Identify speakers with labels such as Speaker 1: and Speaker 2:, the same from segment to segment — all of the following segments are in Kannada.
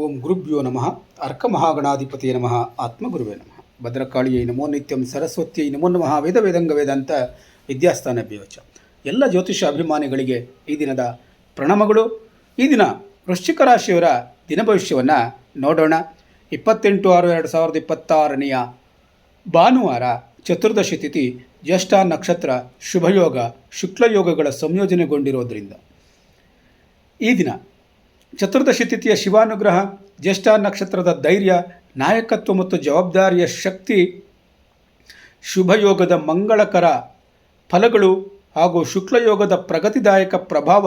Speaker 1: ಓಂ ಗುರುಭ್ಯೋ ನಮಃ ಅರ್ಕಮಹಾಗಣಾಧಿಪತಿಯೇ ನಮಃ ಆತ್ಮಗುರುವೇ ನಮಃ ಭದ್ರಕಾಳಿಯೈ ನಮೋ ನಿತ್ಯಂ ಸರಸ್ವತಿಯೈ ನಮೋ ನಮಃ ವೇದ ವೇದಂಗ ವೇದಾಂತ ವಿದ್ಯಾಸ್ಥಾನ ಭ್ಯವಚ. ಎಲ್ಲ ಜ್ಯೋತಿಷ ಅಭಿಮಾನಿಗಳಿಗೆ ಈ ದಿನದ ಪ್ರಣಾಮಗಳು. ಈ ದಿನ ವೃಶ್ಚಿಕ ರಾಶಿಯವರ ದಿನ ಭವಿಷ್ಯವನ್ನು ನೋಡೋಣ. 28/6/2026 ಭಾನುವಾರ, ಚತುರ್ದಶಿ ತಿಥಿ, ಜ್ಯೇಷ್ಠ ನಕ್ಷತ್ರ, ಶುಭಯೋಗ, ಶುಕ್ಲಯೋಗಗಳ ಸಂಯೋಜನೆಗೊಂಡಿರೋದ್ರಿಂದ ಈ ದಿನ ಚತುರ್ದಶಿ ತಿಥಿಯ ಶಿವಾನುಗ್ರಹ, ಜ್ಯೇಷ್ಠ ನಕ್ಷತ್ರದ ಧೈರ್ಯ, ನಾಯಕತ್ವ ಮತ್ತು ಜವಾಬ್ದಾರಿಯ ಶಕ್ತಿ, ಶುಭಯೋಗದ ಮಂಗಳಕರ ಫಲಗಳು ಹಾಗೂ ಶುಕ್ಲಯೋಗದ ಪ್ರಗತಿದಾಯಕ ಪ್ರಭಾವ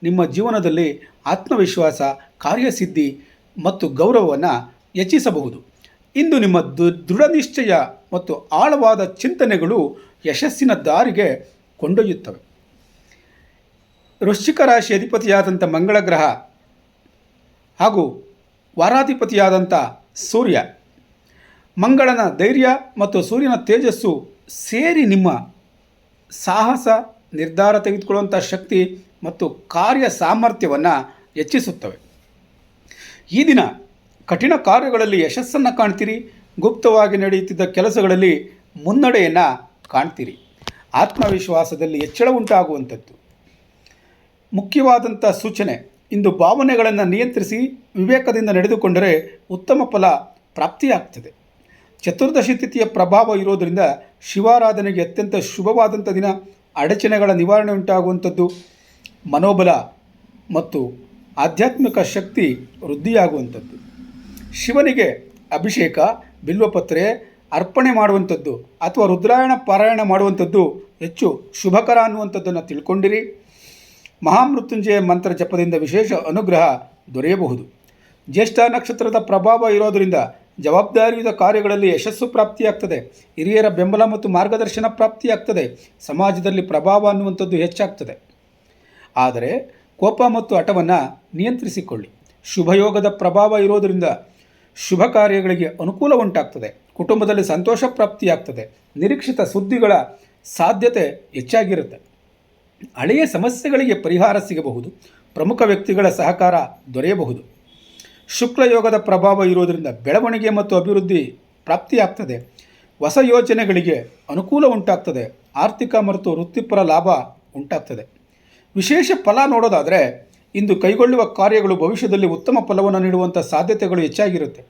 Speaker 1: ನಿಮ್ಮ ಜೀವನದಲ್ಲಿ ಆತ್ಮವಿಶ್ವಾಸ, ಕಾರ್ಯಸಿದ್ಧಿ ಮತ್ತು ಗೌರವವನ್ನು ಹೆಚ್ಚಿಸಬಹುದು. ಇಂದು ನಿಮ್ಮ ದೃಢ ನಿಶ್ಚಯ ಮತ್ತು ಆಳವಾದ ಚಿಂತನೆಗಳು ಯಶಸ್ಸಿನ ದಾರಿಗೆ ಕೊಂಡೊಯ್ಯುತ್ತವೆ. ವೃಶ್ಚಿಕ ರಾಶಿ ಅಧಿಪತಿಯಾದಂಥ ಮಂಗಳ ಗ್ರಹ ಹಾಗೂ ವಾರಾಧಿಪತಿಯಾದಂಥ ಸೂರ್ಯ, ಮಂಗಳನ ಧೈರ್ಯ ಮತ್ತು ಸೂರ್ಯನ ತೇಜಸ್ಸು ಸೇರಿ ನಿಮ್ಮ ಸಾಹಸ, ನಿರ್ಧಾರ ತೆಗೆದುಕೊಳ್ಳುವಂಥ ಶಕ್ತಿ ಮತ್ತು ಕಾರ್ಯ ಸಾಮರ್ಥ್ಯವನ್ನು ಹೆಚ್ಚಿಸುತ್ತವೆ. ಈ ದಿನ ಕಠಿಣ ಕಾರ್ಯಗಳಲ್ಲಿ ಯಶಸ್ಸನ್ನು ಕಾಣ್ತೀರಿ. ಗುಪ್ತವಾಗಿ ನಡೆಯುತ್ತಿದ್ದ ಕೆಲಸಗಳಲ್ಲಿ ಮುನ್ನಡೆಯನ್ನು ಕಾಣ್ತೀರಿ. ಆತ್ಮವಿಶ್ವಾಸದಲ್ಲಿ ಹೆಚ್ಚಳ ಉಂಟಾಗುವಂಥದ್ದು ಮುಖ್ಯವಾದಂಥ ಸೂಚನೆ. ಇಂದು ಭಾವನೆಗಳನ್ನು ನಿಯಂತ್ರಿಸಿ ವಿವೇಕದಿಂದ ನಡೆದುಕೊಂಡರೆ ಉತ್ತಮ ಫಲ ಪ್ರಾಪ್ತಿಯಾಗ್ತದೆ. ಚತುರ್ದಶಿ ತಿಥಿಯ ಪ್ರಭಾವ ಇರೋದರಿಂದ ಶಿವಾರಾಧನೆಗೆ ಅತ್ಯಂತ ಶುಭವಾದಂಥ ದಿನ. ಅಡಚಣೆಗಳ ನಿವಾರಣೆ ಉಂಟಾಗುವಂಥದ್ದು, ಮನೋಬಲ ಮತ್ತು ಆಧ್ಯಾತ್ಮಿಕ ಶಕ್ತಿ ವೃದ್ಧಿಯಾಗುವಂಥದ್ದು. ಶಿವನಿಗೆ ಅಭಿಷೇಕ, ಬಿಲ್ವಪತ್ರೆ ಅರ್ಪಣೆ ಮಾಡುವಂಥದ್ದು ಅಥವಾ ರುದ್ರಾಯಣ ಪಾರಾಯಣ ಮಾಡುವಂಥದ್ದು ಹೆಚ್ಚು ಶುಭಕರ ಅನ್ನುವಂಥದ್ದನ್ನು ತಿಳ್ಕೊಂಡಿರಿ. ಮಹಾಮೃತ್ಯುಂಜಯ ಮಂತ್ರ ಜಪದಿಂದ ವಿಶೇಷ ಅನುಗ್ರಹ ದೊರೆಯಬಹುದು. ಜ್ಯೇಷ್ಠ ನಕ್ಷತ್ರದ ಪ್ರಭಾವ ಇರೋದರಿಂದ ಜವಾಬ್ದಾರಿಯುತ ಕಾರ್ಯಗಳಲ್ಲಿ ಯಶಸ್ಸು ಪ್ರಾಪ್ತಿಯಾಗ್ತದೆ. ಹಿರಿಯರ ಬೆಂಬಲ ಮತ್ತು ಮಾರ್ಗದರ್ಶನ ಪ್ರಾಪ್ತಿಯಾಗ್ತದೆ. ಸಮಾಜದಲ್ಲಿ ಪ್ರಭಾವ ಅನ್ನುವಂಥದ್ದು ಹೆಚ್ಚಾಗ್ತದೆ. ಆದರೆ ಕೋಪ ಮತ್ತು ಹಠವನ್ನು ನಿಯಂತ್ರಿಸಿಕೊಳ್ಳಿ. ಶುಭಯೋಗದ ಪ್ರಭಾವ ಇರೋದರಿಂದ ಶುಭ ಕಾರ್ಯಗಳಿಗೆ ಅನುಕೂಲ ಉಂಟಾಗ್ತದೆ. ಕುಟುಂಬದಲ್ಲಿ ಸಂತೋಷ ಪ್ರಾಪ್ತಿಯಾಗ್ತದೆ. ನಿರೀಕ್ಷಿತ ಸುದ್ದಿಗಳ ಸಾಧ್ಯತೆ ಹೆಚ್ಚಾಗಿರುತ್ತೆ. ಹಳೆಯ ಸಮಸ್ಯೆಗಳಿಗೆ ಪರಿಹಾರ ಸಿಗಬಹುದು. ಪ್ರಮುಖ ವ್ಯಕ್ತಿಗಳ ಸಹಕಾರ ದೊರೆಯಬಹುದು. ಶುಕ್ಲಯೋಗದ ಪ್ರಭಾವ ಇರೋದರಿಂದ ಬೆಳವಣಿಗೆ ಮತ್ತು ಅಭಿವೃದ್ಧಿ ಪ್ರಾಪ್ತಿಯಾಗ್ತದೆ. ಹೊಸ ಯೋಜನೆಗಳಿಗೆ ಅನುಕೂಲ ಉಂಟಾಗ್ತದೆ. ಆರ್ಥಿಕ ಮತ್ತು ವೃತ್ತಿಪರ ಲಾಭ ಉಂಟಾಗ್ತದೆ. ವಿಶೇಷ ಫಲ ನೋಡೋದಾದರೆ ಇಂದು ಕೈಗೊಳ್ಳುವ ಕಾರ್ಯಗಳು ಭವಿಷ್ಯದಲ್ಲಿ ಉತ್ತಮ ಫಲವನ್ನು ನೀಡುವಂಥ ಸಾಧ್ಯತೆಗಳು ಹೆಚ್ಚಾಗಿರುತ್ತೆ.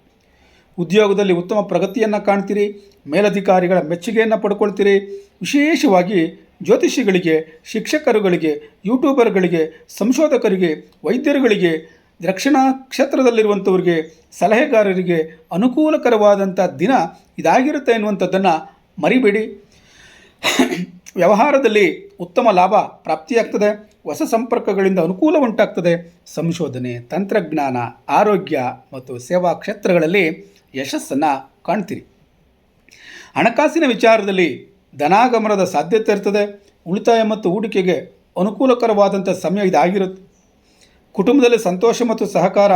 Speaker 1: ಉದ್ಯೋಗದಲ್ಲಿ ಉತ್ತಮ ಪ್ರಗತಿಯನ್ನು ಕಾಣ್ತೀರಿ. ಮೇಲಧಿಕಾರಿಗಳ ಮೆಚ್ಚುಗೆಯನ್ನು ಪಡ್ಕೊಳ್ತೀರಿ. ವಿಶೇಷವಾಗಿ ಜ್ಯೋತಿಷಿಗಳಿಗೆ, ಶಿಕ್ಷಕರುಗಳಿಗೆ, ಯೂಟ್ಯೂಬರ್ಗಳಿಗೆ, ಸಂಶೋಧಕರಿಗೆ, ವೈದ್ಯರುಗಳಿಗೆ, ರಕ್ಷಣಾ ಕ್ಷೇತ್ರದಲ್ಲಿರುವಂಥವ್ರಿಗೆ, ಸಲಹೆಗಾರರಿಗೆ ಅನುಕೂಲಕರವಾದಂಥ ದಿನ ಇದಾಗಿರುತ್ತೆ ಎನ್ನುವಂಥದ್ದನ್ನು ಮರಿಬೇಡಿ. ವ್ಯವಹಾರದಲ್ಲಿ ಉತ್ತಮ ಲಾಭ ಪ್ರಾಪ್ತಿಯಾಗ್ತದೆ. ಹೊಸ ಸಂಪರ್ಕಗಳಿಂದ ಅನುಕೂಲ ಉಂಟಾಗ್ತದೆ. ಸಂಶೋಧನೆ, ತಂತ್ರಜ್ಞಾನ, ಆರೋಗ್ಯ ಮತ್ತು ಸೇವಾ ಕ್ಷೇತ್ರಗಳಲ್ಲಿ ಯಶಸ್ಸನ್ನು ಕಾಣ್ತೀರಿ. ಹಣಕಾಸಿನ ವಿಚಾರದಲ್ಲಿ ಧನಾಗಮನದ ಸಾಧ್ಯತೆ ಇರ್ತದೆ. ಉಳಿತಾಯ ಮತ್ತು ಹೂಡಿಕೆಗೆ ಅನುಕೂಲಕರವಾದಂಥ ಸಮಯ ಇದಾಗಿರುತ್ತೆ. ಕುಟುಂಬದಲ್ಲಿ ಸಂತೋಷ ಮತ್ತು ಸಹಕಾರ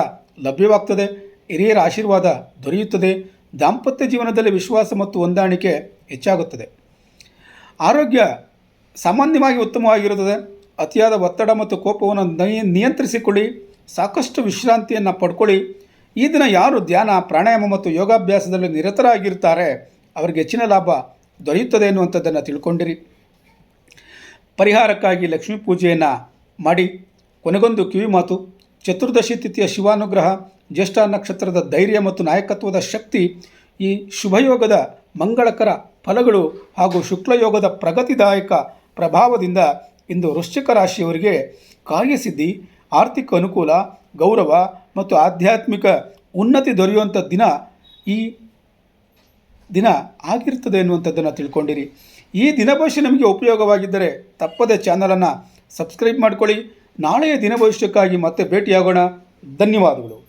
Speaker 1: ಲಭ್ಯವಾಗ್ತದೆ. ಹಿರಿಯರ ಆಶೀರ್ವಾದ ದೊರೆಯುತ್ತದೆ. ದಾಂಪತ್ಯ ಜೀವನದಲ್ಲಿ ವಿಶ್ವಾಸ ಮತ್ತು ಹೊಂದಾಣಿಕೆ ಹೆಚ್ಚಾಗುತ್ತದೆ. ಆರೋಗ್ಯ ಸಾಮಾನ್ಯವಾಗಿ ಉತ್ತಮವಾಗಿರುತ್ತದೆ. ಅತಿಯಾದ ಒತ್ತಡ ಮತ್ತು ಕೋಪವನ್ನು ನಿಯಂತ್ರಿಸಿಕೊಳ್ಳಿ. ಸಾಕಷ್ಟು ವಿಶ್ರಾಂತಿಯನ್ನು ಪಡ್ಕೊಳ್ಳಿ. ಈ ದಿನ ಯಾರು ಧ್ಯಾನ, ಪ್ರಾಣಾಯಾಮ ಮತ್ತು ಯೋಗಾಭ್ಯಾಸದಲ್ಲಿ ನಿರತರಾಗಿರ್ತಾರೆ ಅವರಿಗೆ ಹೆಚ್ಚಿನ ಲಾಭ ದೊರೆಯುತ್ತದೆ ಎನ್ನುವಂಥದ್ದನ್ನು ತಿಳ್ಕೊಂಡಿರಿ. ಪರಿಹಾರಕ್ಕಾಗಿ ಲಕ್ಷ್ಮೀ ಪೂಜೆಯನ್ನು ಮಾಡಿ. ಕೊನೆಗೊಂದು ಕಿವಿ ಮಾತು. ಚತುರ್ದಶಿ ತಿಥಿಯ ಶಿವಾನುಗ್ರಹ, ಜ್ಯೇಷ್ಠ ನಕ್ಷತ್ರದ ಧೈರ್ಯ ಮತ್ತು ನಾಯಕತ್ವದ ಶಕ್ತಿ, ಈ ಶುಭಯೋಗದ ಮಂಗಳಕರ ಫಲಗಳು ಹಾಗೂ ಶುಕ್ಲಯೋಗದ ಪ್ರಗತಿದಾಯಕ ಪ್ರಭಾವದಿಂದ ಇಂದು ವೃಶ್ಚಿಕ ರಾಶಿಯವರಿಗೆ ಕಾರ್ಯಸಿದ್ಧಿ, ಆರ್ಥಿಕ ಅನುಕೂಲ, ಗೌರವ ಮತ್ತು ಆಧ್ಯಾತ್ಮಿಕ ಉನ್ನತಿ ದೊರೆಯುವಂಥ ದಿನ ಈ ದಿನ ಆಗಿರ್ತದೆ ಎನ್ನುವಂಥದ್ದನ್ನು ತಿಳ್ಕೊಂಡಿರಿ. ಈ ದಿನ ಭವಿಷ್ಯ ನಮಗೆ ಉಪಯೋಗವಾಗಿದ್ದರೆ ತಪ್ಪದೆ ಚಾನಲನ್ನು ಸಬ್ಸ್ಕ್ರೈಬ್ ಮಾಡಿಕೊಳ್ಳಿ. ನಾಳೆಯ ದಿನ ಭವಿಷ್ಯಕ್ಕಾಗಿ ಮತ್ತೆ ಭೇಟಿಯಾಗೋಣ. ಧನ್ಯವಾದಗಳು.